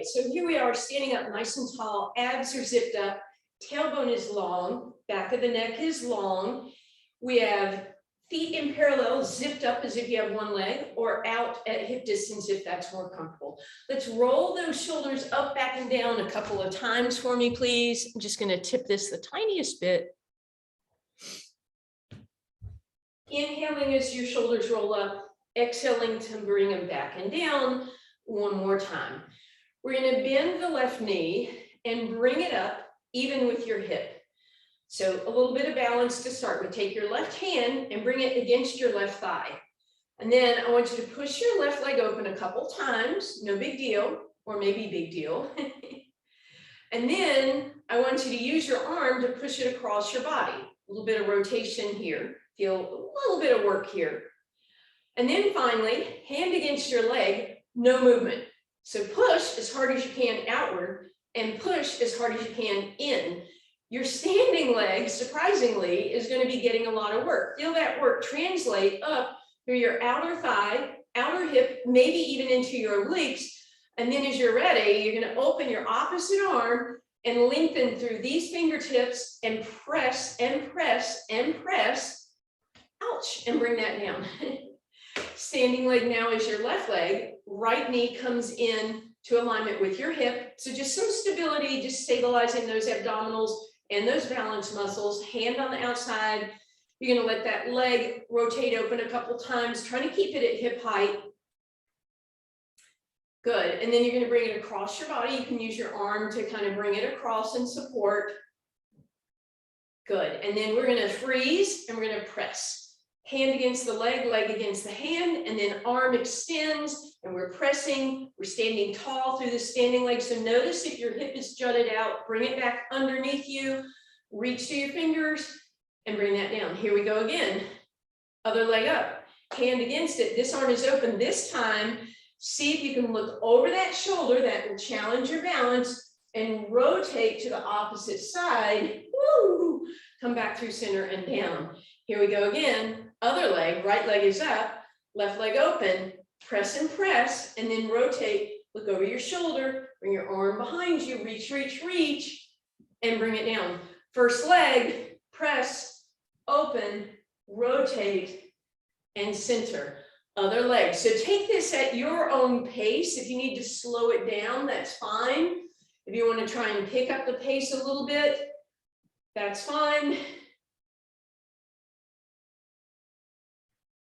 right, so here we are standing up nice and tall, abs are zipped up, tailbone is long, back of the neck is long. We have feet in parallel, zipped up as if you have one leg, or out at hip distance if that's more comfortable. Let's roll those shoulders up, back, and down a couple of times for me, please. I'm just going to tip this the tiniest bit. Inhaling as your shoulders roll up, exhaling to bring them back and down. One more time. We're going to bend the left knee and bring it up even with your hip. So a little bit of balance to start with. Take your left hand and bring it against your left thigh. And then I want you to push your left leg open a couple times, no big deal, or maybe big deal. And then I want you to use your arm to push it across your body. A little bit of rotation here. Feel a little bit of work here. And then finally, hand against your leg, no movement. So push as hard as you can outward and push as hard as you can in. Your standing leg, surprisingly, is going to be getting a lot of work. Feel that work translate up through your outer thigh, outer hip, maybe even into your obliques. And then as you're ready, you're going to open your opposite arm and lengthen through these fingertips and press and press and press. Ouch, and bring that down. Standing leg now is your left leg. Right knee comes in to alignment with your hip. So just some stability, just stabilizing those abdominals and those balance muscles. Hand on the outside. You're going to let that leg rotate open a couple times, trying to keep it at hip height. Good. And then you're going to bring it across your body. You can use your arm to kind of bring it across and support. Good. And then we're going to freeze and we're going to press. Hand against the leg, leg against the hand, and then arm extends, and we're pressing. We're standing tall through the standing leg. So notice if your hip is jutted out, bring it back underneath you, reach to your fingers, and bring that down. Here we go again. Other leg up, hand against it. This arm is open. This time, see if you can look over that shoulder. That will challenge your balance, and rotate to the opposite side. Woo! Come back through center and down. Here we go again. Other leg, right leg is up, left leg open, press and press, and then rotate. Look over your shoulder, bring your arm behind you, reach, reach, reach, and bring it down. First leg, press, open, rotate, and center. Other leg. So take this at your own pace. If you need to slow it down, that's fine. If you want to try and pick up the pace a little bit, that's fine.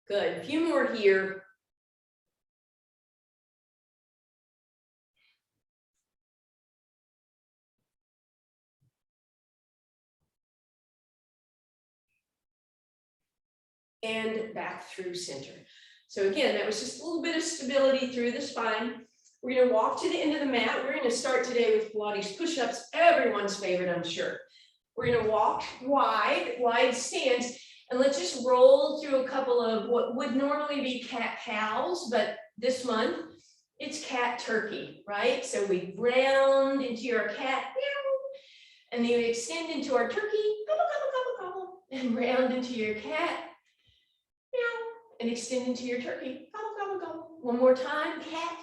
Good, a few more here. And back through center. So again, that was just a little bit of stability through the spine. We're going to walk to the end of the mat. We're going to start today with Pilates push-ups, everyone's favorite, I'm sure. We're going to walk wide stance. And let's just roll through a couple of what would normally be cat-cows, but this month it's cat-turkey, right? So we round into your cat, and then you extend into our turkey, and round into your cat, and extend into your turkey, One more time, cat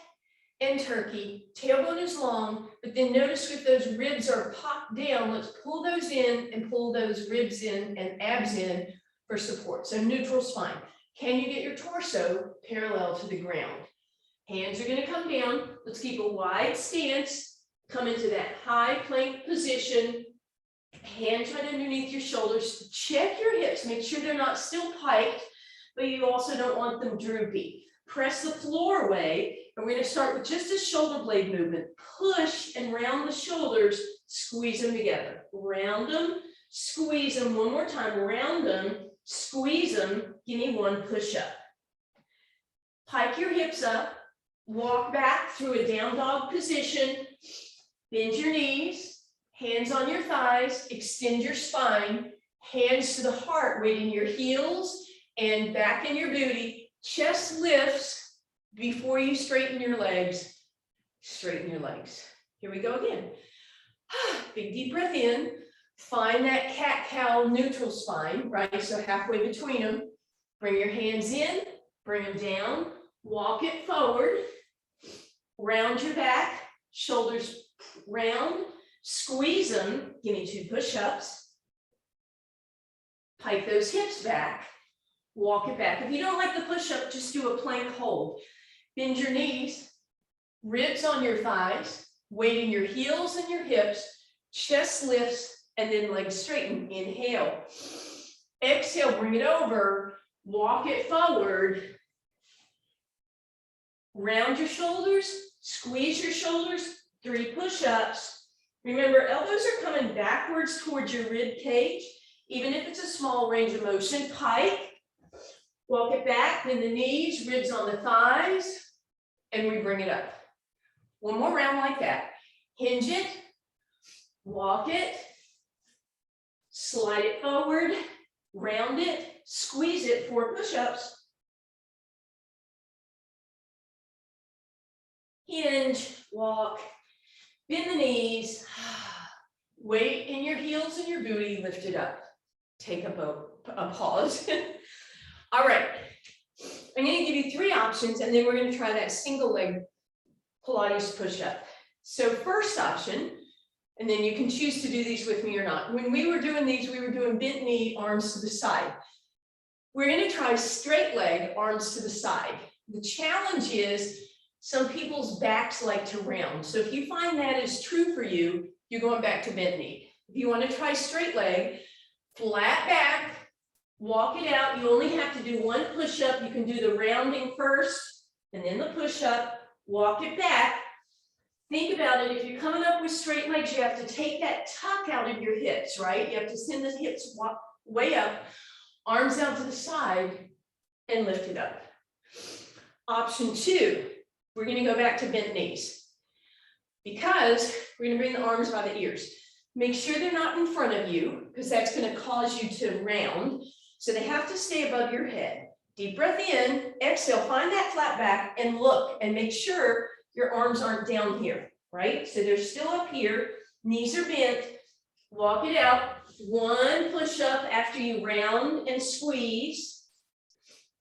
and turkey. Tailbone is long, but then notice if those ribs are popped down, let's pull those in and pull those ribs in and abs in for support. So neutral spine. Can you get your torso parallel to the ground? Hands are going to come down. Let's keep a wide stance. Come into that high plank position. Hands right underneath your shoulders. Check your hips. Make sure they're not still piked, but you also don't want them droopy. Press the floor away. And we're going to start with just a shoulder blade movement. Push and round the shoulders. Squeeze them together. Round them. Squeeze them. One more time. Round them. Squeeze them. Give me one push up. Pike your hips up. Walk back through a down dog position. Bend your knees. Hands on your thighs. Extend your spine. Hands to the heart. Weight in your heels and back in your booty. Chest lifts before you straighten your legs. Straighten your legs. Here we go again. Big deep breath in. Find that cat-cow neutral spine, right? So halfway between them. Bring your hands in, bring them down, walk it forward, round your back, shoulders round, squeeze them, give me 2 push-ups, pike those hips back, walk it back. If you don't like the push-up, just do a plank hold. Bend your knees, ribs on your thighs, weight in your heels and your hips, chest lifts, and then legs straighten. Inhale. Exhale, bring it over, walk it forward. Round your shoulders, squeeze your shoulders, 3 push-ups. Remember, elbows are coming backwards towards your rib cage, even if it's a small range of motion. Pike, walk it back, bend the knees, ribs on the thighs, and we bring it up. One more round like that. Hinge it, walk it, slide it forward, round it, squeeze it, 4 push-ups. Hinge, walk, bend the knees, weight in your heels and your booty, lift it up. Take a pause. All right, I'm going to give you 3 options, and then we're going to try that single leg Pilates push-up. So first option, and then you can choose to do these with me or not. When we were doing these, we were doing bent knee, arms to the side. We're going to try straight leg, arms to the side. The challenge is some people's backs like to round. So if you find that is true for you, you're going back to bent knee. If you want to try straight leg, flat back, walk it out. You only have to do 1 push-up. You can do the rounding first and then the push-up, walk it back. Think about it. If you're coming up with straight legs, you have to take that tuck out of your hips, right? You have to send the hips way up, arms out to the side, and lift it up. Option 2, we're going to go back to bent knees because we're going to bring the arms by the ears. Make sure they're not in front of you because that's going to cause you to round. So they have to stay above your head. Deep breath in, exhale, find that flat back and look and make sure your arms aren't down here, right? So they're still up here, knees are bent, walk it out. 1 push-up after you round and squeeze,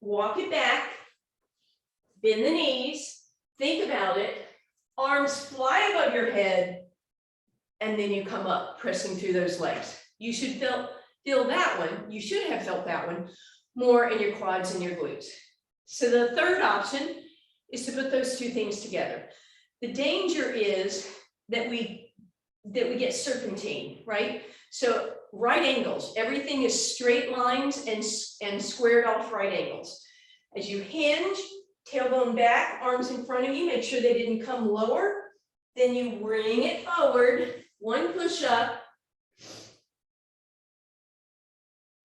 walk it back, bend the knees, think about it, arms fly above your head, and then you come up, pressing through those legs. You should feel that one, you should have felt that one more in your quads and your glutes. So the third option is to put those 2 things together. The danger is that we get serpentine, right? So right angles, everything is straight lines and squared off right angles. As you hinge, tailbone back, arms in front of you, make sure they didn't come lower. Then you bring it forward, 1 push-up.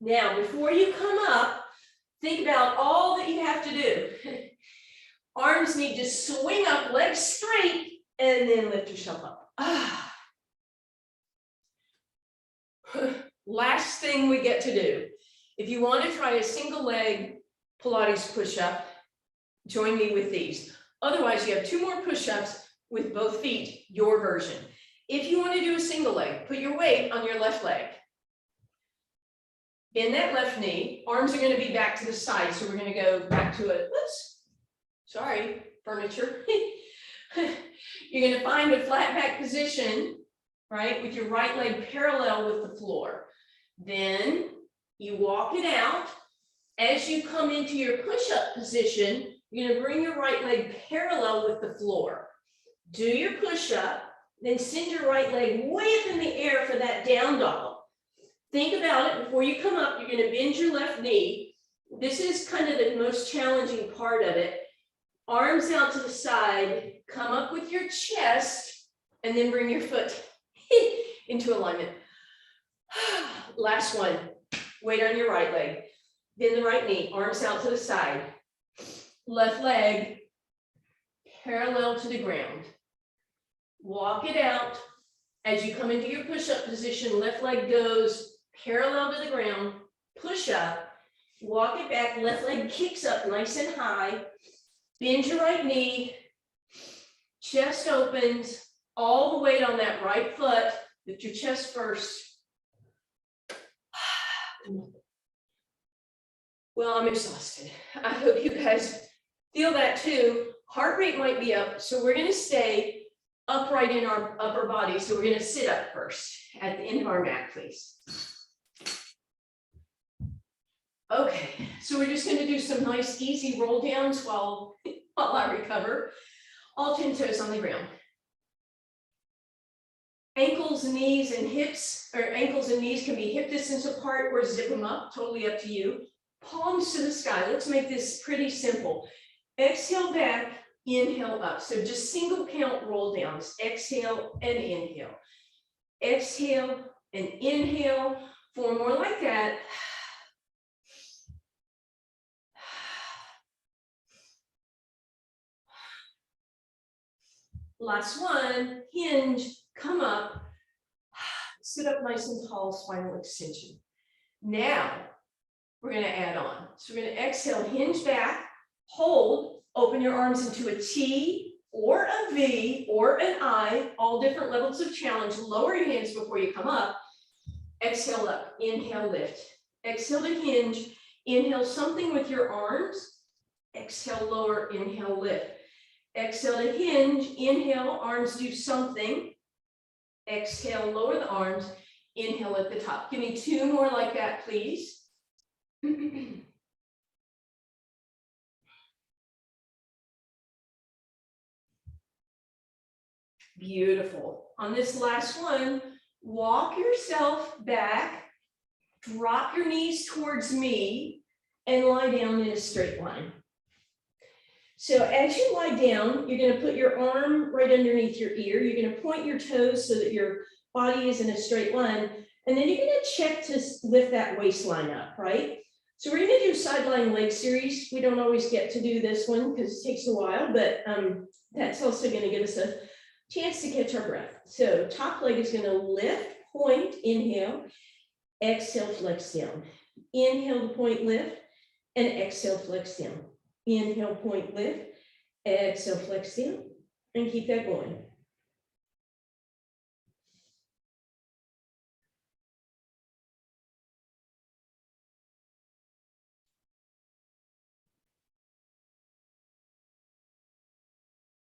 Now, before you come up, think about all that you have to do. Arms need to swing up, legs straight, and then lift yourself up. Last thing we get to do. If you want to try a single leg Pilates push-up, join me with these. Otherwise, you have 2 more push-ups with both feet, your version. If you want to do a single leg, put your weight on your left leg. Bend that left knee, arms are going to be back to the side, so we're going to go back to it. Oops, sorry, furniture. You're going to find a flat back position, right, with your right leg parallel with the floor. Then you walk it out. As you come into your push-up position, you're going to bring your right leg parallel with the floor. Do your push-up, then send your right leg way up in the air for that down dog. Think about it before you come up. You're going to bend your left knee. This is kind of the most challenging part of it. Arms out to the side, come up with your chest, and then bring your foot into alignment. Last one, weight on your right leg. Bend the right knee, arms out to the side. Left leg parallel to the ground. Walk it out. As you come into your push-up position, left leg goes parallel to the ground, push up, walk it back, left leg kicks up nice and high, bend your right knee, chest opens, all the weight on that right foot, lift your chest first. Well, I'm exhausted. I hope you guys feel that too. Heart rate might be up, so we're going to stay upright in our upper body. So we're going to sit up first at the end of our mat, please. Okay, so we're just going to do some nice easy roll downs while I recover. All 10 toes on the ground. Ankles, knees, and hips, or ankles and knees can be hip distance apart or zip them up, totally up to you. Palms to the sky. Let's make this pretty simple. Exhale back, inhale up. So just single count roll downs. Exhale and inhale. Exhale and inhale. 4 more like that. Last one, hinge, come up, sit up nice and tall, spinal extension. Now, we're going to add on. So we're going to exhale, hinge back, hold, open your arms into a T or a V or an I, all different levels of challenge. Lower your hands before you come up. Exhale up, inhale, lift. Exhale to hinge, inhale something with your arms. Exhale, lower, inhale, lift. Exhale to hinge, inhale, arms do something. Exhale, lower the arms, inhale at the top. Give me 2 more like that, please. Beautiful. On this last one, walk yourself back, drop your knees towards me, and lie down in a straight line. So as you lie down, you're going to put your arm right underneath your ear. You're going to point your toes so that your body is in a straight line. And then you're going to check to lift that waistline up, right? So we're going to do Sideline Leg Series. We don't always get to do this one because it takes a while, but that's also going to give us a chance to catch our breath. So top leg is going to lift, point, inhale, exhale, flex down. Inhale to point, lift, and exhale, flex down. Inhale, point, lift, exhale, flex down, and keep that going.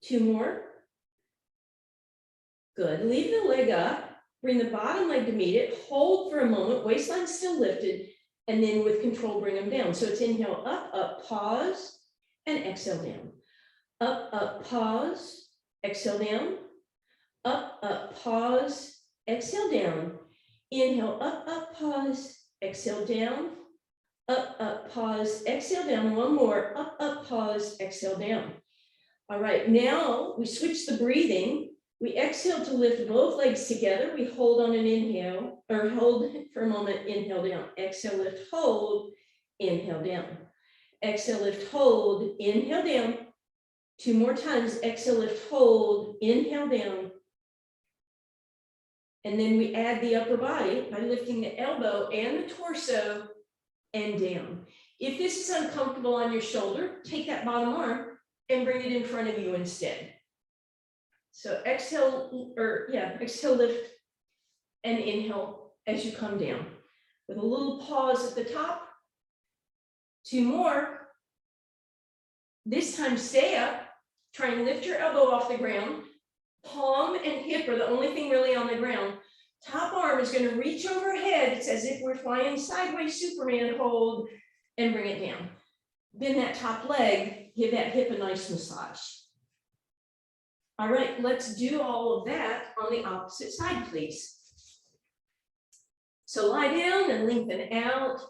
Two more. Good. Leave the leg up. Bring the bottom leg to meet it. Hold for a moment. Waistline still lifted. And then with control, bring them down. So it's inhale, up, up, pause, and exhale down. Up, up, pause, exhale down. Up, up, pause, exhale down. Inhale, up, pause, exhale down. Up, pause, exhale down. One more. Up, pause, exhale down. All right, now we switch the breathing. We exhale to lift both legs together. We hold on an inhale, or hold for a moment, inhale down. Exhale, lift, hold, inhale down. Exhale, lift, hold, inhale down. 2 more times. Exhale, lift, hold, inhale down. And then we add the upper body by lifting the elbow and the torso and down. If this is uncomfortable on your shoulder, take that bottom arm and bring it in front of you instead. So exhale, exhale, lift, and inhale as you come down. With a little pause at the top. 2 more. This time stay up. Try and lift your elbow off the ground. Palm and hip are the only thing really on the ground. Top arm is going to reach overhead. It's as if we're flying sideways Superman. Hold and bring it down. Bend that top leg. Give that hip a nice massage. All right, let's do all of that on the opposite side, please. So lie down and lengthen out.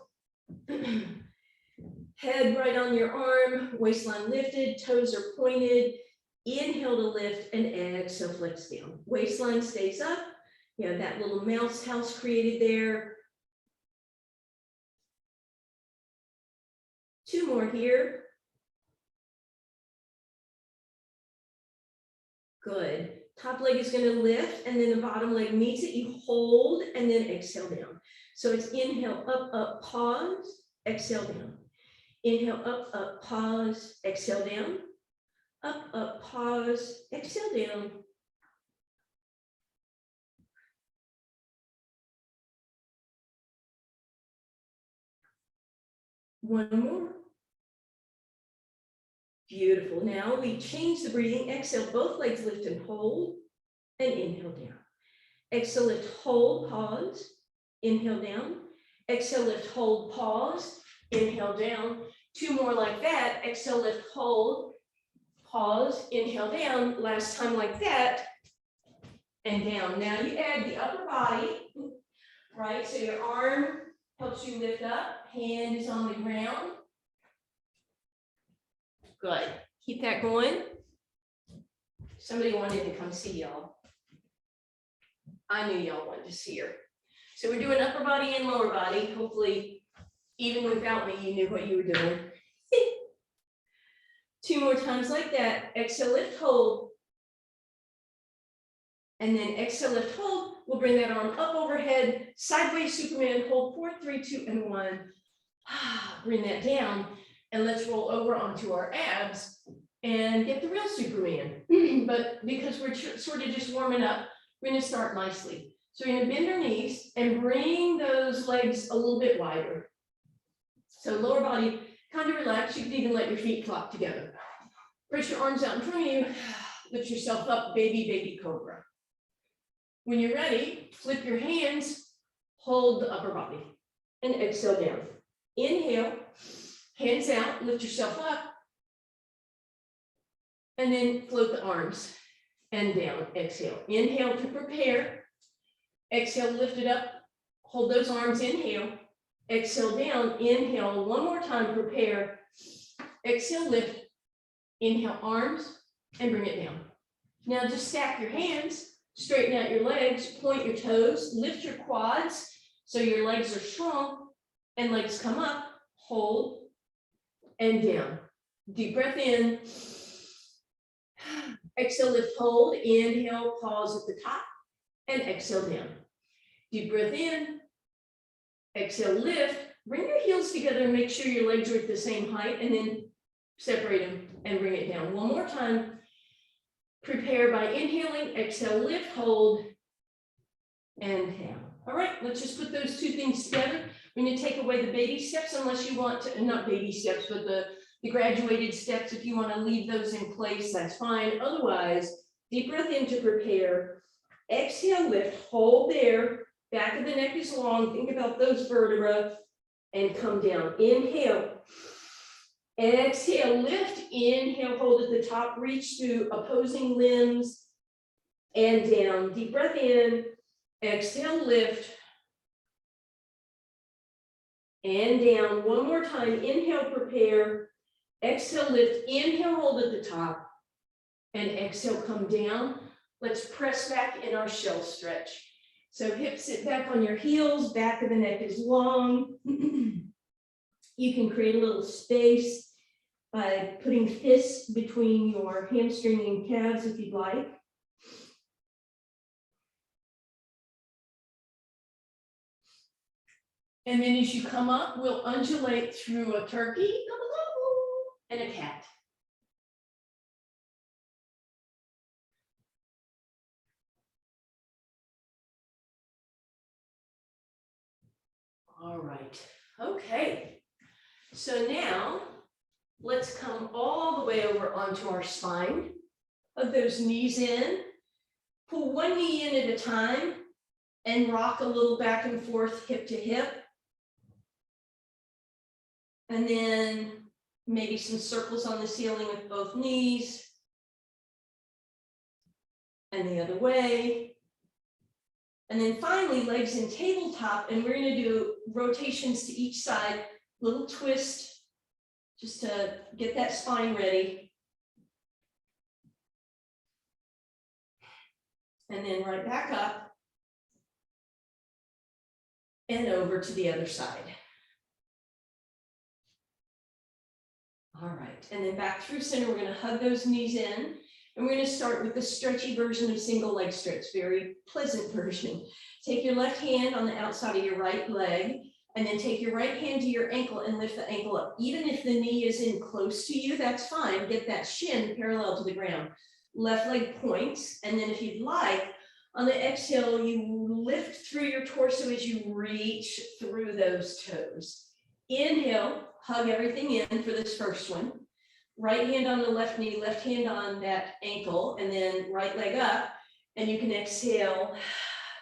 Head right on your arm, waistline lifted, toes are pointed. Inhale to lift and exhale, flex down. Waistline stays up. You have that little mouse house created there. 2 more here. Good. Top leg is going to lift and then the bottom leg meets it. You hold and then exhale down. So it's inhale, up, pause, exhale down. Inhale, up, pause, exhale down. Up, pause, exhale down. One more. Beautiful. Now we change the breathing. Exhale, both legs lift and hold. and inhale down. Exhale, lift, hold, pause, inhale down. Exhale, lift, hold, pause, inhale down. 2 more like that. Exhale, lift, hold, pause, inhale down. Last time like that, and down. Now you add the upper body, right? So your arm helps you lift up, hand is on the ground. Good. Keep that going. Somebody wanted to come see y'all. I knew y'all wanted to see her. So we're doing upper body and lower body. Hopefully, even without me, you knew what you were doing. 2 more times like that. Exhale, lift, hold. And then exhale, lift, hold. We'll bring that arm up overhead. Sideways Superman, hold 4, 3, 2, and 1. Bring that down. And let's roll over onto our abs and get the real Superman. But because we're sort of just warming up, we're going to start nicely. So we're going to bend our knees and bring those legs a little bit wider. So lower body, kind of relax. You can even let your feet flop together. Press your arms out in front of you. Lift yourself up, baby, baby cobra. When you're ready, flip your hands, hold the upper body, and exhale down. Inhale, hands out, lift yourself up, and then float the arms and down. Exhale. Inhale to prepare. Exhale, lift it up. Hold those arms. Inhale. Exhale down. Inhale. One more time. Prepare. Exhale, lift. Inhale, arms, and bring it down. Now just stack your hands. Straighten out your legs. Point your toes. Lift your quads so your legs are strong. And legs come up. Hold. And down. Deep breath in. Exhale, lift, hold. Inhale, pause at the top. And exhale down. Deep breath in. Exhale, lift. Bring your heels together and make sure your legs are at the same height. And then separate them and bring it down. One more time. Prepare by inhaling. Exhale, lift, hold. And down. All right, let's just put those 2 things together. We're going to take away the baby steps unless you want to, not baby steps, but the graduated steps. If you want to leave those in place, that's fine. Otherwise, deep breath in to prepare. Exhale, lift, hold there. Back of the neck is long. Think about those vertebrae and come down. Inhale. Exhale, lift. Inhale, hold at the top. Reach through opposing limbs and down. Deep breath in. Exhale, lift. And down. One more time. Inhale, prepare. Exhale, lift. Inhale, hold at the top. And exhale, come down. Let's press back in our shell stretch. So hips sit back on your heels. Back of the neck is long. You can create a little space by putting fists between your hamstring and calves if you'd like. And then as you come up, we'll undulate through a turkey and a cat. All right, okay. So now let's come all the way over onto our spine. Hug those knees in. Pull one knee in at a time and rock a little back and forth, hip to hip. And then maybe some circles on the ceiling with both knees. And the other way. And then finally, legs in tabletop, and we're going to do rotations to each side, little twist, just to get that spine ready. And then right back up and over to the other side. All right, and then back through center, we're going to hug those knees in. And we're going to start with the stretchy version of single leg stretch, very pleasant version. Take your left hand on the outside of your right leg, and then take your right hand to your ankle and lift the ankle up. Even if the knee is in close to you, that's fine. Get that shin parallel to the ground. Left leg points, and then if you'd like, on the exhale, you lift through your torso as you reach through those toes. Inhale, hug everything in for this first one. Right hand on the left knee, left hand on that ankle, and then right leg up. And you can exhale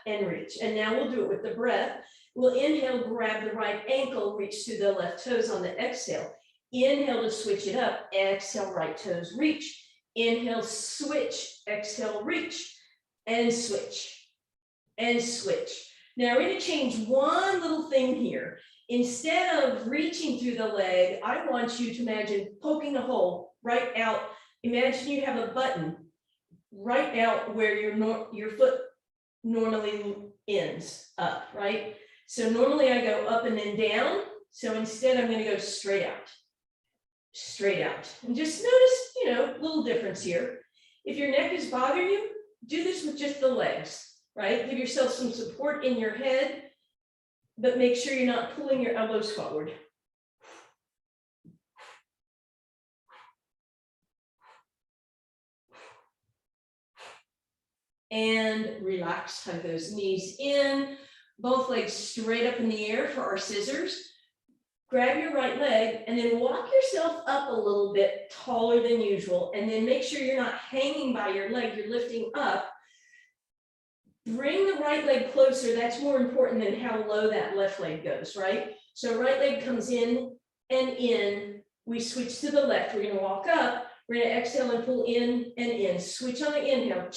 and reach. And now we'll do it with the breath. We'll inhale, grab the right ankle, reach through the left toes on the exhale. Inhale to switch it up, exhale, right toes, reach. Inhale, switch, exhale, reach, and switch, and switch. Now we're gonna change one little thing here. Instead of reaching through the leg, I want you to imagine poking a hole right out. Imagine you have a button right out where your foot normally ends up, right? So normally I go up and then down. So instead I'm gonna go straight out. Straight out. And just notice, little difference here. If your neck is bothering you, do this with just the legs, right? Give yourself some support in your head, but make sure you're not pulling your elbows forward. And relax, hug those knees in, both legs straight up in the air for our scissors. Grab your right leg and then walk yourself up a little bit taller than usual. And then make sure you're not hanging by your leg, you're lifting up. Bring the right leg closer. That's more important than how low that left leg goes, right? So right leg comes in and in. We switch to the left. We're gonna walk up. We're gonna exhale and pull in and in. Switch on the inhale.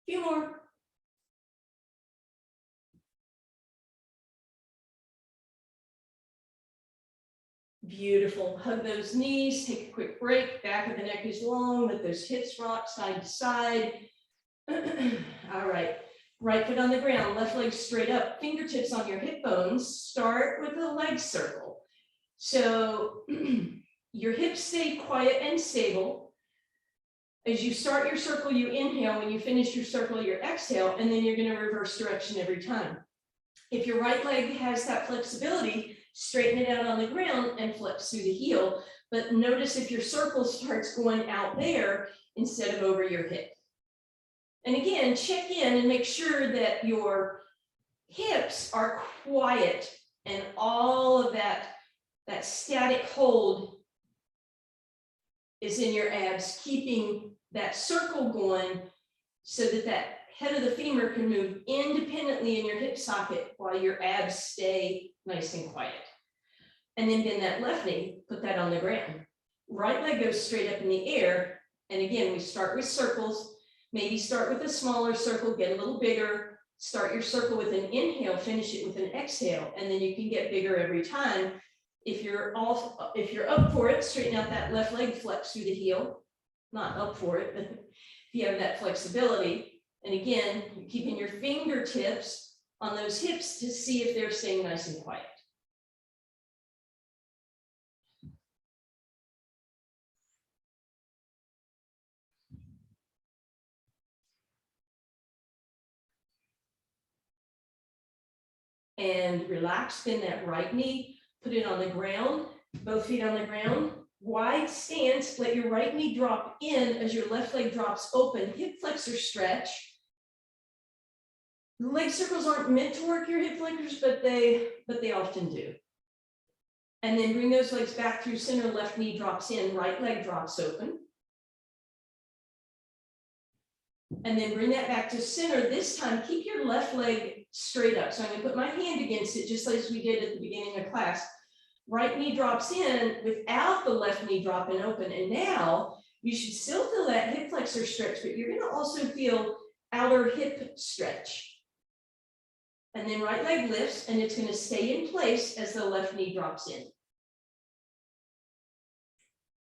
Few more. Beautiful. Hug those knees, take a quick break. Back of the neck is long, let those hips rock side to side. All right. Right foot on the ground, left leg straight up, fingertips on your hip bones. Start with a leg circle. So your hips stay quiet and stable. As you start your circle, you inhale. When you finish your circle, you exhale, and then you're going to reverse direction every time. If your right leg has that flexibility, straighten it out on the ground and flex through the heel. But notice if your circle starts going out there instead of over your hip. And again, check in and make sure that your hips are quiet and all of that static hold is in your abs, keeping that circle going so that that head of the femur can move independently in your hip socket while your abs stay nice and quiet. And then bend that left knee, put that on the ground. Right leg goes straight up in the air. And again, we start with circles. Maybe start with a smaller circle, get a little bigger. Start your circle with an inhale, finish it with an exhale, and then you can get bigger every time. If you're up for it, straighten out that left leg, flex through the heel. Not up for it, but if you have that flexibility. And again, keeping your fingertips on those hips to see if they're staying nice and quiet. And relax, bend that right knee, put it on the ground, both feet on the ground, wide stance, let your right knee drop in as your left leg drops open, hip flexor stretch. The leg circles aren't meant to work your hip flexors, but they often do. And then bring those legs back through center, left knee drops in, right leg drops open. And then bring that back to center. This time, keep your left leg straight up. So I'm going to put my hand against it, just like we did at the beginning of class. Right knee drops in without the left knee dropping open. And now you should still feel that hip flexor stretch, but you're going to also feel outer hip stretch. And then right leg lifts, and it's going to stay in place as the left knee drops in.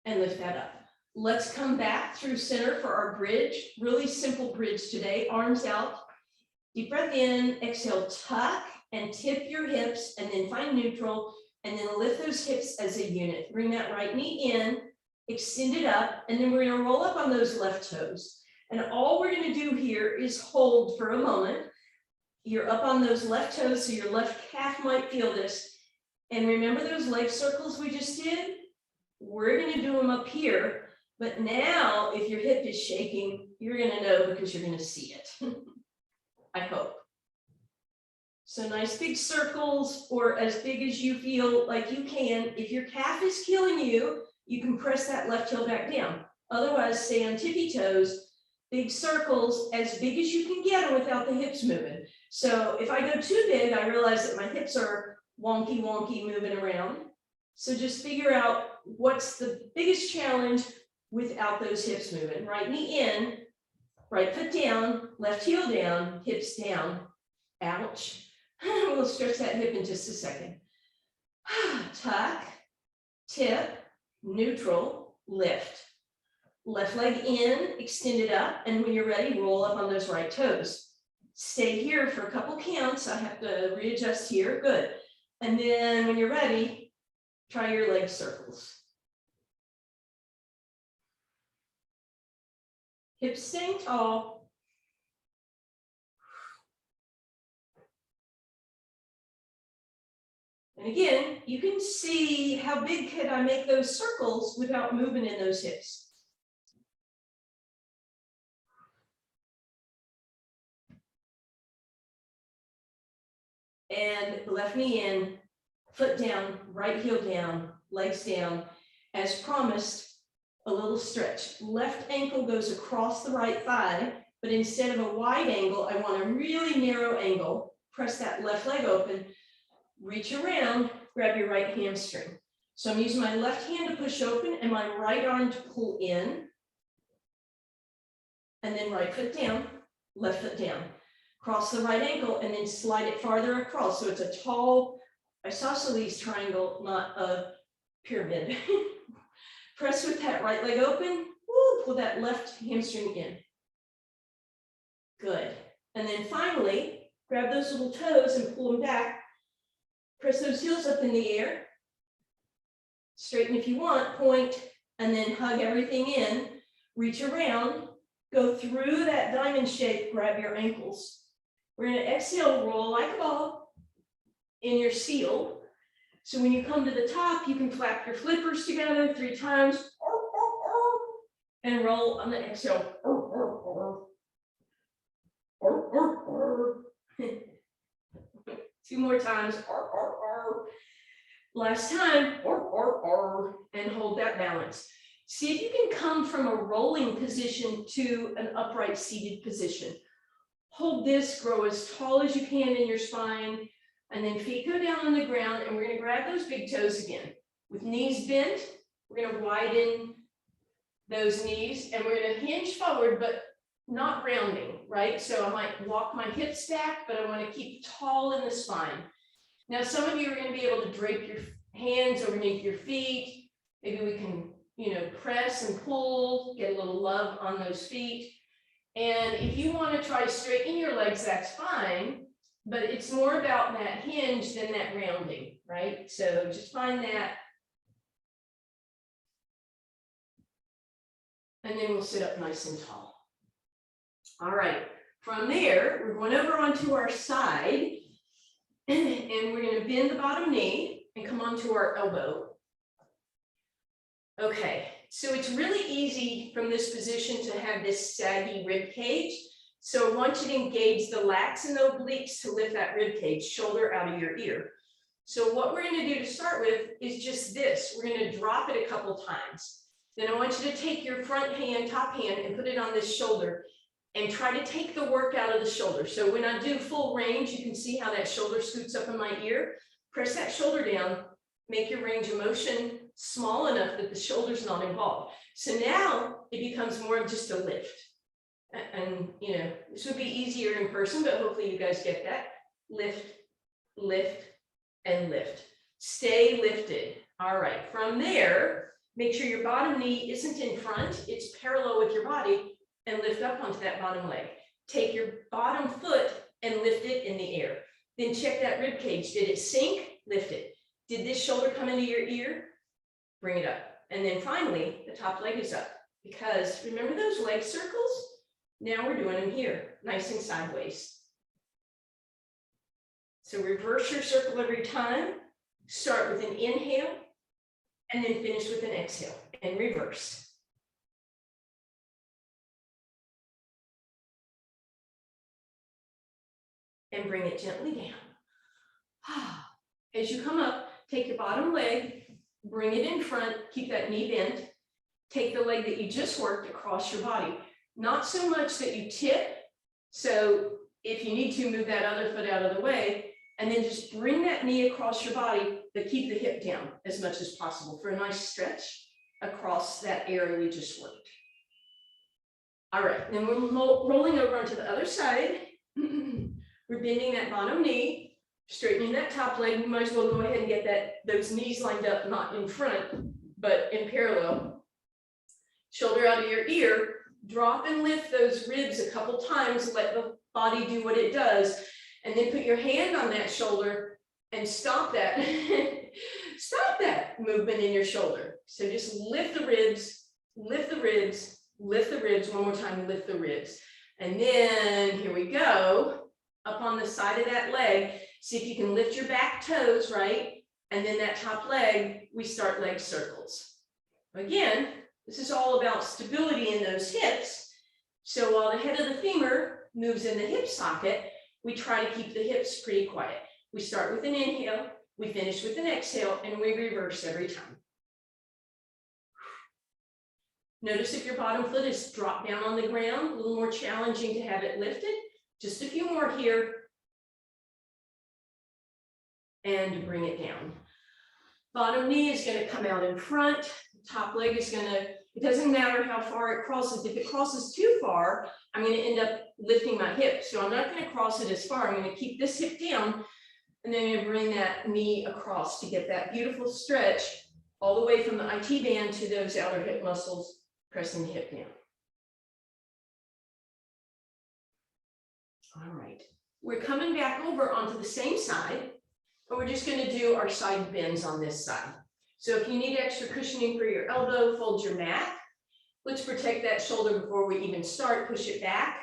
And lift that up. Let's come back through center for our bridge. Really simple bridge today. Arms out. Deep breath in. Exhale, tuck and tip your hips, and then find neutral. And then lift those hips as a unit. Bring that right knee in, extend it up, and then we're going to roll up on those left toes. And all we're going to do here is hold for a moment. You're up on those left toes, so your left calf might feel this. And remember those leg circles we just did? We're going to do them up here, But now, if your hip is shaking, you're gonna know because you're gonna see it. I hope. So nice big circles, or as big as you feel like you can. If your calf is killing you, you can press that left heel back down. Otherwise, stay on tippy toes, big circles, as big as you can get them without the hips moving. So if I go too big, I realize that my hips are wonky moving around. So just figure out what's the biggest challenge without those hips moving. Right knee in, right foot down, left heel down, hips down. Ouch. We'll stretch that hip in just a second. Tuck, tip, neutral, lift. Left leg in, extend it up, and when you're ready, roll up on those right toes. Stay here for a couple counts. I have to readjust here. Good. And then when you're ready, try your leg circles. Hips staying tall. And again, you can see how big could I make those circles without moving in those hips. And left knee in, foot down, right heel down, legs down. As promised, a little stretch. Left ankle goes across the right thigh, but instead of a wide angle, I want a really narrow angle. Press that left leg open, reach around, grab your right hamstring. So I'm using my left hand to push open and my right arm to pull in. And then right foot down, left foot down. Cross the right ankle and then slide it farther across. So it's a tall isosceles triangle, not a pyramid. Press with that right leg open, woo, pull that left hamstring in. Good. And then finally, grab those little toes and pull them back. Press those heels up in the air. Straighten if you want, point, and then hug everything in. Reach around, go through that diamond shape, grab your ankles. We're gonna exhale, roll like a ball in your seal. So when you come to the top, you can flap your flippers together 3 times and roll on the exhale. 2 more times. Last time, and hold that balance. See if you can come from a rolling position to an upright seated position. Hold this, grow as tall as you can in your spine, and then feet go down on the ground, and we're gonna grab those big toes again. With knees bent, we're gonna widen those knees, and we're gonna hinge forward, but not rounding, right? So I might walk my hips back, but I wanna keep tall in the spine. Now, some of you are gonna be able to drape your hands underneath your feet. Maybe we can, press and pull, get a little love on those feet. And if you want to try to straighten your legs, that's fine, but it's more about that hinge than that rounding, right? So just find that. And then we'll sit up nice and tall. All right, from there, we're going over onto our side, and we're going to bend the bottom knee and come onto our elbow. Okay, so it's really easy from this position to have this saggy rib cage. So I want you to engage the lats and obliques to lift that rib cage, shoulder out of your ear. So what we're going to do to start with is just this. We're going to drop it a couple times. Then I want you to take your front hand, top hand, and put it on this shoulder and try to take the work out of the shoulder. So when I do full range, you can see how that shoulder scoots up in my ear. Press that shoulder down, make your range of motion small enough that the shoulder's not involved. So now it becomes more of just a lift. And this would be easier in person, but hopefully you guys get that. Lift, lift, and lift. Stay lifted. All right, from there, make sure your bottom knee isn't in front, it's parallel with your body, and lift up onto that bottom leg. Take your bottom foot and lift it in the air. Then check that rib cage. Did it sink? Lift it. Did this shoulder come into your ear? Bring it up. And then finally, the top leg is up. Because remember those leg circles? Now we're doing them here, nice and sideways. So reverse your circle every time. Start with an inhale, and then finish with an exhale, and reverse. and bring it gently down. As you come up, take your bottom leg, bring it in front, keep that knee bent. Take the leg that you just worked across your body. Not so much that you tip, so if you need to, move that other foot out of the way, and then just bring that knee across your body, but keep the hip down as much as possible for a nice stretch across that area we just worked. All right, then we're rolling over onto the other side. We're bending that bottom knee, straightening that top leg. You might as well go ahead and get those knees lined up, not in front, but in parallel. Shoulder out of your ear, drop and lift those ribs a couple times, let the body do what it does, and then put your hand on that shoulder and stop that, stop that movement in your shoulder. So just lift the ribs, lift the ribs, lift the ribs. One more time, lift the ribs. And then here we go, up on the side of that leg. See if you can lift your back toes, right? And then that top leg, we start leg circles. Again, this is all about stability in those hips. So while the head of the femur moves in the hip socket, we try to keep the hips pretty quiet. We start with an inhale, we finish with an exhale, and we reverse every time. Notice if your bottom foot is dropped down on the ground, a little more challenging to have it lifted. Just a few more here. And bring it down. Bottom knee is going to come out in front. Top leg is going to, it doesn't matter how far it crosses. If it crosses too far, I'm going to end up lifting my hip. So I'm not going to cross it as far. I'm going to keep this hip down, and then I'm going to bring that knee across to get that beautiful stretch all the way from the IT band to those outer hip muscles, pressing the hip down. All right. We're coming back over onto the same side, and we're just going to do our side bends on this side. So if you need extra cushioning for your elbow, fold your mat. Let's protect that shoulder before we even start. Push it back,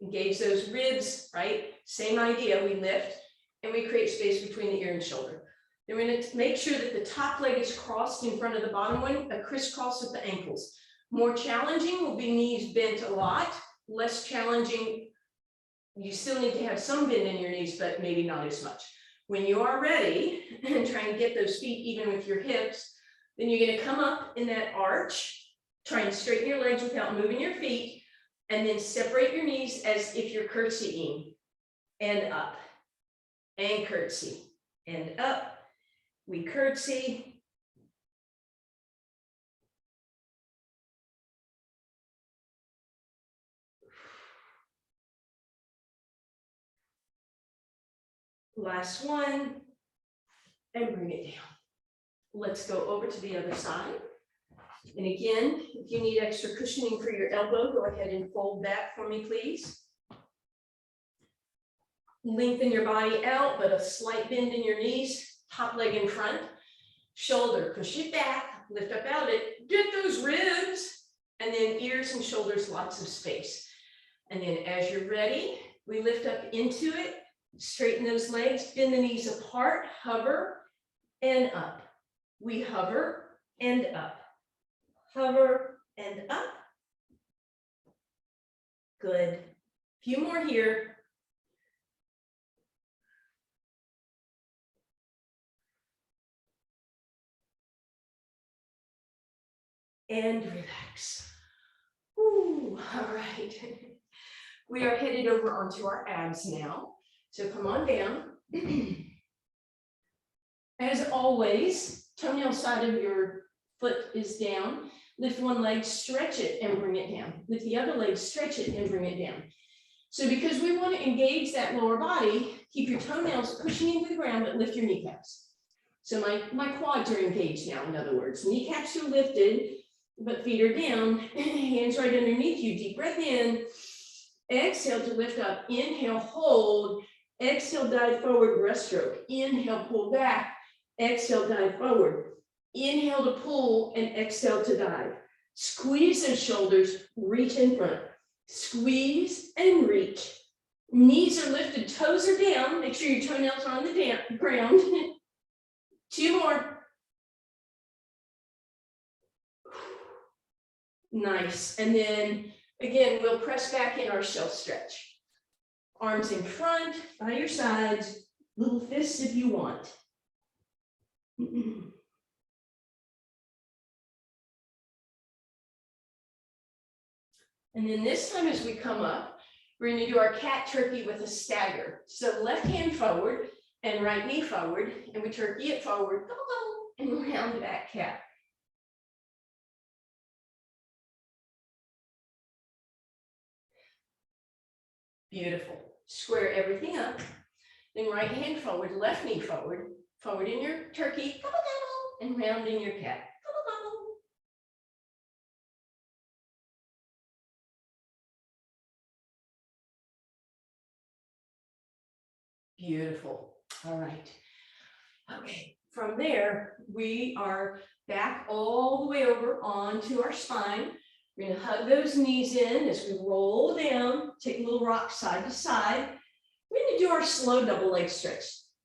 engage those ribs, right? Same idea, we lift and we create space between the ear and shoulder. Then we're going to make sure that the top leg is crossed in front of the bottom one, a crisscross with the ankles. More challenging will be knees bent a lot. Less challenging, you still need to have some bend in your knees, but maybe not as much. When you are ready and trying to get those feet even with your hips, then you're going to come up in that arch, try and straighten your legs without moving your feet, and then separate your knees as if you're curtsying, and up, and curtsy, and up. We curtsy. Last one, and bring it down. Let's go over to the other side. And again, if you need extra cushioning for your elbow, go ahead and fold that for me, please. Lengthen your body out, but a slight bend in your knees, top leg in front, shoulder, push it back, lift up out it, get those ribs, and then ears and shoulders, lots of space. And then as you're ready, we lift up into it, straighten those legs, bend the knees apart, hover, and up. We hover and up. Hover and up. Good. A few more here. And relax. Ooh, all right. We are headed over onto our abs now. So come on down. As always, toenail side of your foot is down. Lift one leg, stretch it, and bring it down. Lift the other leg, stretch it, and bring it down. So because we want to engage that lower body, keep your toenails pushing into the ground, but lift your kneecaps. So my quads are engaged now, in other words. Kneecaps are lifted, but feet are down. Hands right underneath you. Deep breath in. Exhale to lift up. Inhale, hold. Exhale, dive forward, breaststroke. Inhale, pull back. Exhale, dive forward. Inhale to pull and exhale to dive. Squeeze those shoulders, reach in front. Squeeze and reach. Knees are lifted, toes are down. Make sure your toenails are on the ground. Two more. Nice. And then again, we'll press back in our shelf stretch. Arms in front, by your sides, little fists if you want. And then this time as we come up, we're going to do our cat turkey with a stagger. So left hand forward and right knee forward, and we turkey it forward, and round back cat. Beautiful. Square everything up. Then right hand forward, left knee forward, forward in your turkey, and round in your cat. Beautiful. All right. Okay. From there, we are back all the way over onto our spine. We're going to hug those knees in as we roll down, take a little rock side to side. We're going to do our slow double leg stretch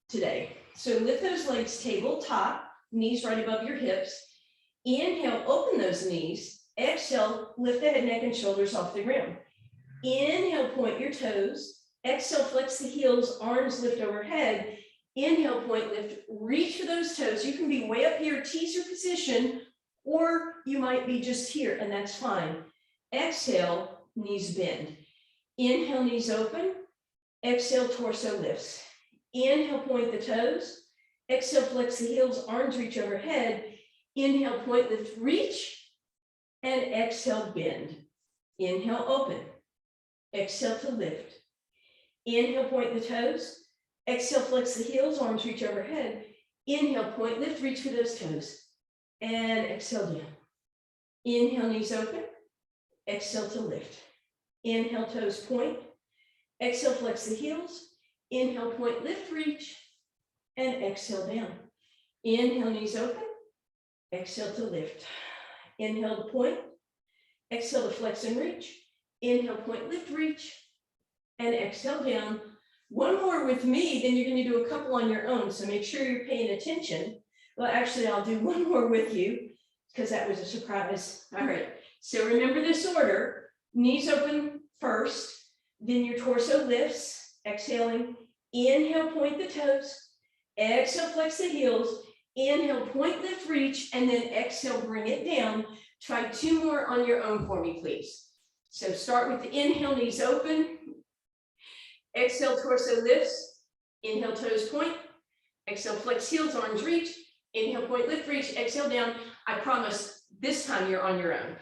today. So lift those legs tabletop, knees right above your hips. Inhale, open those knees. Exhale, lift the head, neck, and shoulders off the ground. Inhale, point your toes. Exhale, flex the heels, arms lift overhead. Inhale, point, lift, reach for those toes. You can be way up here, teaser position, or you might be just here, and that's fine. Exhale, knees bend. Inhale, knees open. Exhale, torso lifts. Inhale, point the toes. Exhale, flex the heels, arms reach overhead. Inhale, point, lift, reach. And exhale, bend. Inhale, open. Exhale to lift. Inhale, point the toes. Exhale, flex the heels, arms reach overhead. Inhale, point, lift, reach for those toes. And exhale down. Inhale, knees open. Exhale to lift. Inhale, toes point. Exhale, flex the heels. Inhale, point, lift, reach. And exhale down. Inhale, knees open. Exhale to lift. Inhale to point. Exhale to flex and reach. Inhale, point, lift, reach. And exhale down. One more with me, then you're going to do a couple on your own. So make sure you're paying attention. Well, actually, I'll do one more with you because that was a surprise. All right. So remember this order. Knees open first, then your torso lifts, exhaling. Inhale, point the toes. Exhale, flex the heels. Inhale, point, lift, reach, and then exhale, bring it down. Try two more on your own for me, please. So start with the inhale, knees open. Exhale, torso lifts. Inhale, toes point. Exhale, flex heels, arms reach. Inhale, point, lift, reach. Exhale down. I promise this time you're on your own.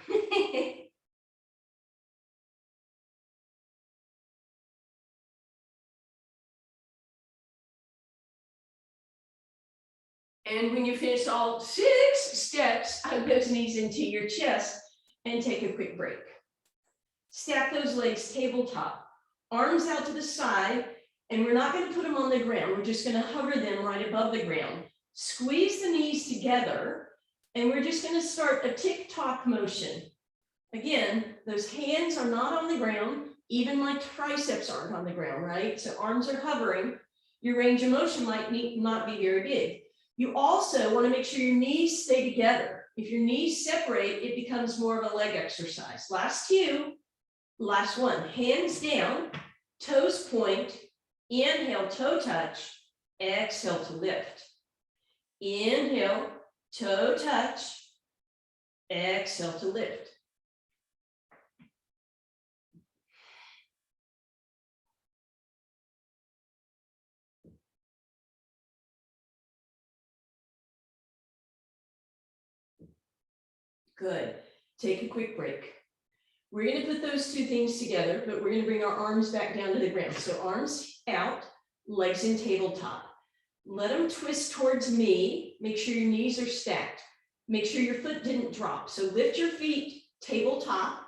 And when you finish all 6 steps, hug those knees into your chest and take a quick break. Stack those legs tabletop, arms out to the side, and we're not going to put them on the ground. We're just going to hover them right above the ground. Squeeze the knees together, and we're just going to start a tick-tock motion. Again, those hands are not on the ground. Even my triceps aren't on the ground, right? So arms are hovering. Your range of motion might not be very big. You also want to make sure your knees stay together. If your knees separate, it becomes more of a leg exercise. Last 2, last 1. Hands down, toes point, inhale, toe touch, exhale to lift. Inhale, toe touch, exhale to lift. Good. Take a quick break. We're going to put those 2 things together, but we're going to bring our arms back down to the ground. So arms out, legs in tabletop. Let them twist towards me. Make sure your knees are stacked. Make sure your foot didn't drop. So lift your feet tabletop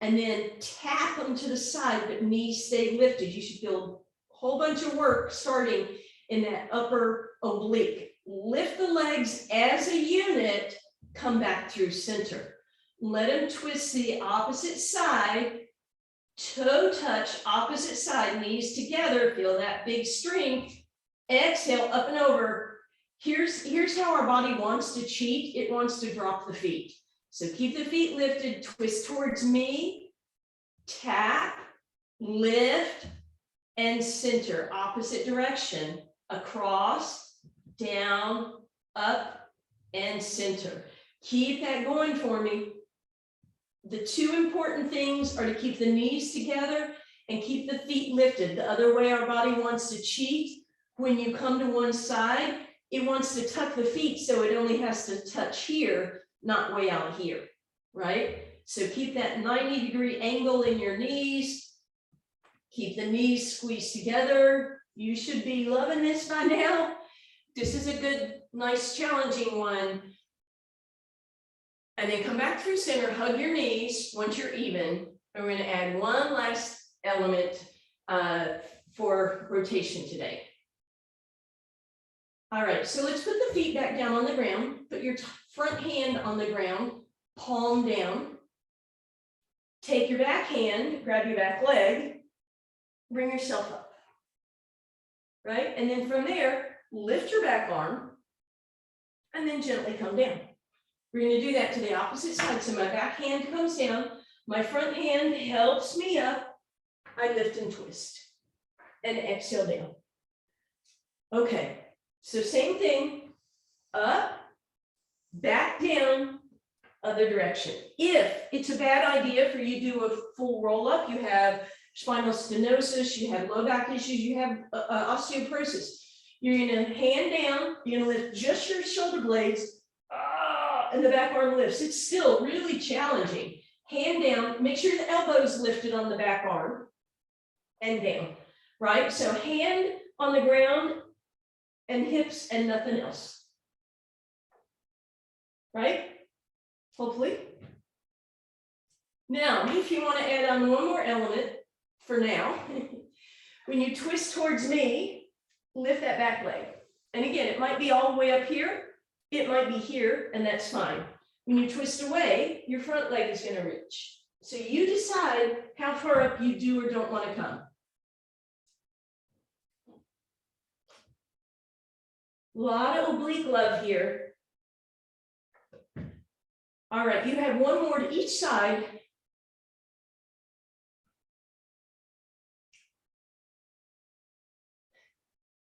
and then tap them to the side, but knees stay lifted. You should feel a whole bunch of work starting in that upper oblique. Lift the legs as a unit. Come back through center. Let them twist the opposite side, toe touch, opposite side, knees together, feel that big strength. Exhale, up and over. Here's how our body wants to cheat. It wants to drop the feet. So keep the feet lifted, twist towards me, tap, lift, and center, opposite direction, across, down, up, and center. Keep that going for me. The two important things are to keep the knees together and keep the feet lifted. The other way our body wants to cheat, when you come to one side, it wants to tuck the feet so it only has to touch here, not way out here, right? So keep that 90-degree angle in your knees. Keep the knees squeezed together. You should be loving this by now. This is a good, nice, challenging one. And then come back through center, hug your knees once you're even. And we're going to add one last element for rotation today. All right, so let's put the feet back down on the ground. Put your front hand on the ground, palm down. Take your back hand, grab your back leg, bring yourself up, right? And then from there, lift your back arm and then gently come down. We're going to do that to the opposite side. So my back hand comes down, my front hand helps me up, I lift and twist and exhale down. Okay, so same thing, up, back down, other direction. If it's a bad idea for you to do a full roll up, you have spinal stenosis, you have low back issues, you have osteoporosis, you're going to hand down, you're going to lift just your shoulder blades, and the back arm lifts. It's still really challenging. Hand down, make sure the elbow's lifted on the back arm and down, right? So hand on the ground and hips and nothing else, right? Hopefully. Now, if you want to add on one more element for now, when you twist towards me, lift that back leg. And again, it might be all the way up here. It might be here, and that's fine. When you twist away, your front leg is going to reach. So you decide how far up you do or don't want to come. A lot of oblique love here. All right, you have one more to each side.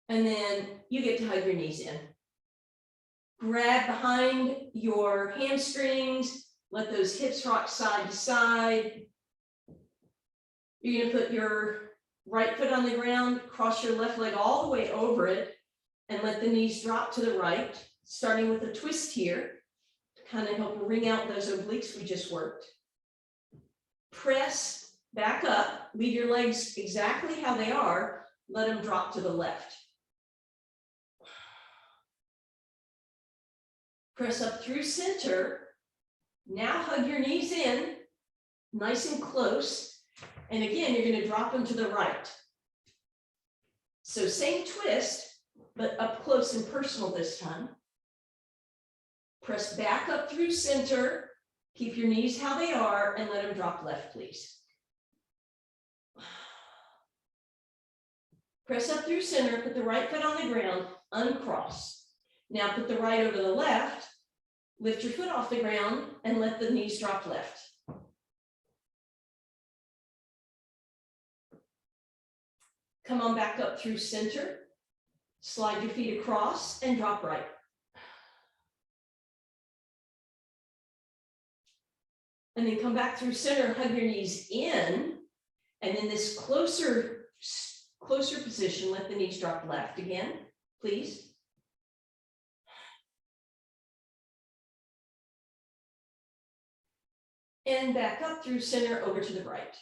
And then you get to hug your knees in. Grab behind your hamstrings, let those hips rock side to side. You're going to put your right foot on the ground, cross your left leg all the way over it, and let the knees drop to the right, starting with a twist here to kind of help wring out those obliques we just worked. Press back up, leave your legs exactly how they are, let them drop to the left. Press up through center. Now hug your knees in, nice and close. And again, you're going to drop them to the right. So same twist, but up close and personal this time. Press back up through center. Keep your knees how they are and let them drop left, please. Press up through center, put the right foot on the ground, uncross. Now put the right over the left, lift your foot off the ground and let the knees drop left. Come on back up through center, slide your feet across and drop right. And then come back through center, hug your knees in, and in this closer position, let the knees drop left again, please. And back up through center over to the right.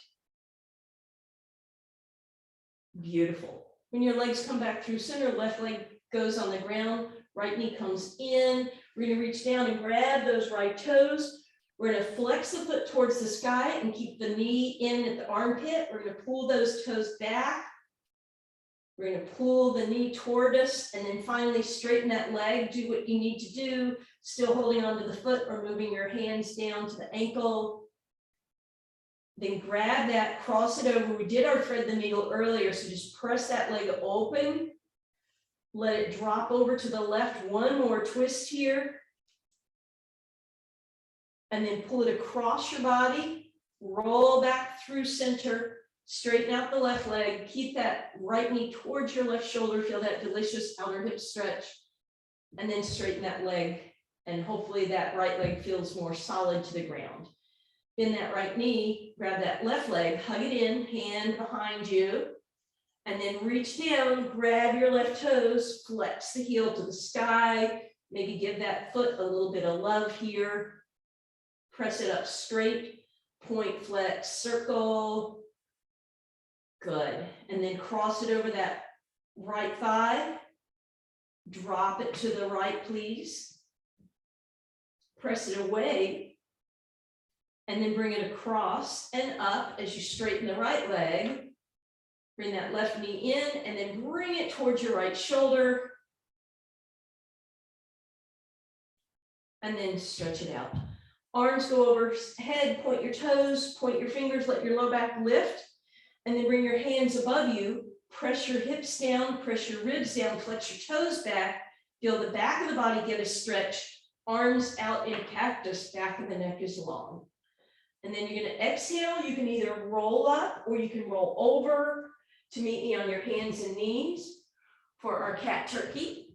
Beautiful. When your legs come back through center, left leg goes on the ground, right knee comes in. We're going to reach down and grab those right toes. We're going to flex the foot towards the sky and keep the knee in at the armpit. We're going to pull those toes back. We're going to pull the knee toward us and then finally straighten that leg. Do what you need to do, still holding onto the foot or moving your hands down to the ankle. Then grab that, cross it over. We did our thread the needle earlier, so just press that leg open. Let it drop over to the left. One more twist here. And then pull it across your body. Roll back through center. Straighten out the left leg, keep that right knee towards your left shoulder, feel that delicious outer hip stretch, and then straighten that leg, and hopefully that right leg feels more solid to the ground. Bend that right knee, grab that left leg, hug it in, hand behind you, and then reach down, grab your left toes, flex the heel to the sky, maybe give that foot a little bit of love here, press it up straight, point, flex, circle. Good. And then cross it over that right thigh. Drop it to the right, please. Press it away. And then bring it across and up as you straighten the right leg. Bring that left knee in and then bring it towards your right shoulder. And then stretch it out. Arms go overhead, point your toes, point your fingers, let your low back lift. And then bring your hands above you, press your hips down, press your ribs down, flex your toes back, feel the back of the body get a stretch, arms out in cactus, back of the neck is long. And then you're gonna exhale, you can either roll up or you can roll over to meet me on your hands and knees for our cat turkey.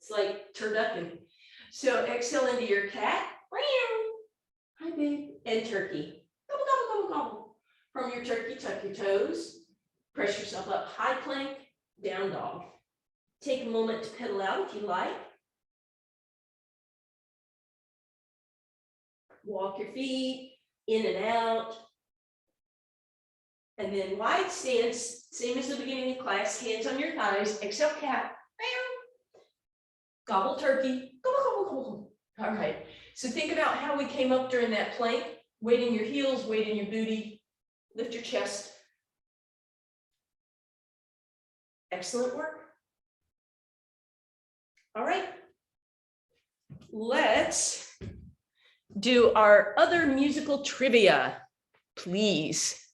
It's like turducken. So exhale into your cat, hi babe, and turkey, gobble, gobble, gobble, gobble. From your turkey, tuck your toes, press yourself up, high plank, down dog. Take a moment to pedal out if you like. Walk your feet in and out. And then wide stance, same as the beginning of class, hands on your thighs, exhale cat, gobble turkey, gobble, gobble, gobble. All right, so think about how we came up during that plank, weight in your heels, weight in your booty. Lift your chest. Excellent work. All right. Let's do our other musical trivia, please.